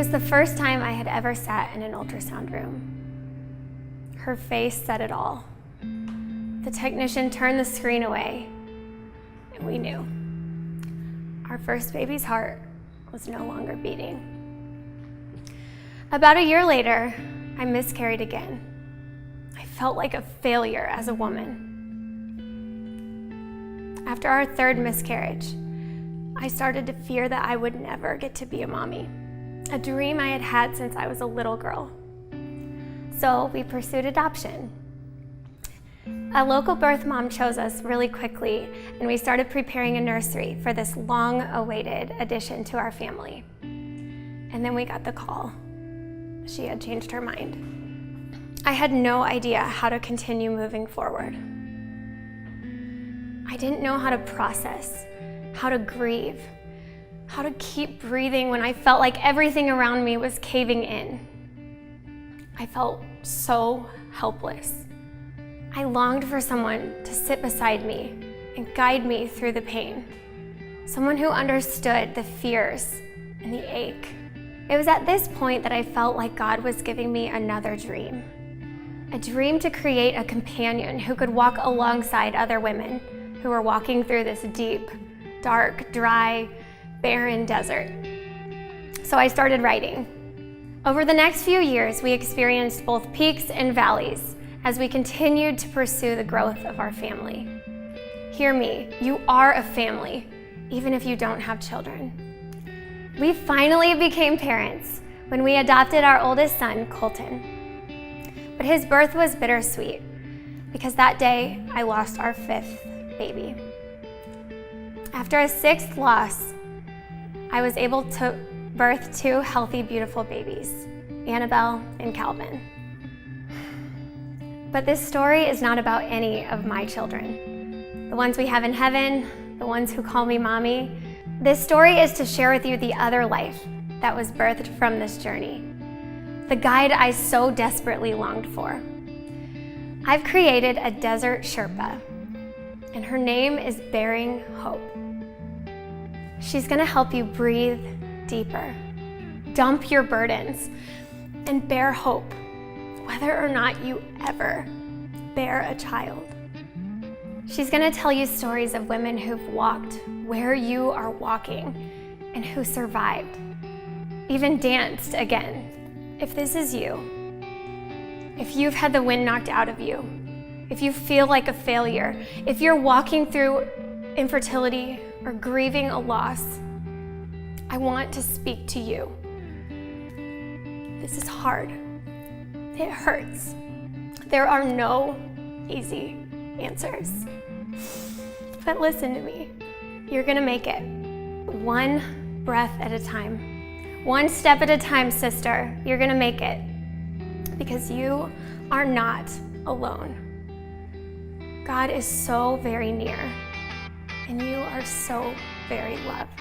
was the first time I had ever sat in an ultrasound room. Her face said it all. The technician turned the screen away, and we knew. Our first baby's heart was no longer beating. About a year later, I miscarried again. I felt like a failure as a woman. After our third miscarriage, I started to fear that I would never get to be a mommy, a dream I had had since I was a little girl. So we pursued adoption. A local birth mom chose us really quickly, and we started preparing a nursery for this long-awaited addition to our family. And then we got the call. She had changed her mind. I had no idea how to continue moving forward. I didn't know how to process, how to grieve, how to keep breathing when I felt like everything around me was caving in. I felt so helpless. I longed for someone to sit beside me and guide me through the pain. Someone who understood the fears and the ache. It was at this point that I felt like God was giving me another dream. A dream to create a companion who could walk alongside other women who were walking through this deep, dark, dry, barren desert. So I started writing. Over the next few years, we experienced both peaks and valleys as we continued to pursue the growth of our family. Hear me, you are a family, even if you don't have children. We finally became parents when we adopted our oldest son, Colton. But his birth was bittersweet because that day I lost our fifth baby. After a sixth loss, I was able to birth two healthy, beautiful babies, Annabelle and Calvin. But this story is not about any of my children. The ones we have in heaven, the ones who call me mommy. This story is to share with you the other life that was birthed from this journey, the guide I so desperately longed for. I've created a desert Sherpa, and her name is Bearing Hope. She's gonna help you breathe deeper, dump your burdens, and bear hope, whether or not you ever bear a child. She's gonna tell you stories of women who've walked where you are walking and who survived, even danced again. If this is you, if you've had the wind knocked out of you, if you feel like a failure, if you're walking through infertility or grieving a loss, I want to speak to you. This is hard. It hurts. There are no easy answers. But listen to me. You're gonna make it. One breath at a time. One step at a time, sister. You're gonna make it. Because you are not alone. God is so very near, and you are so very loved.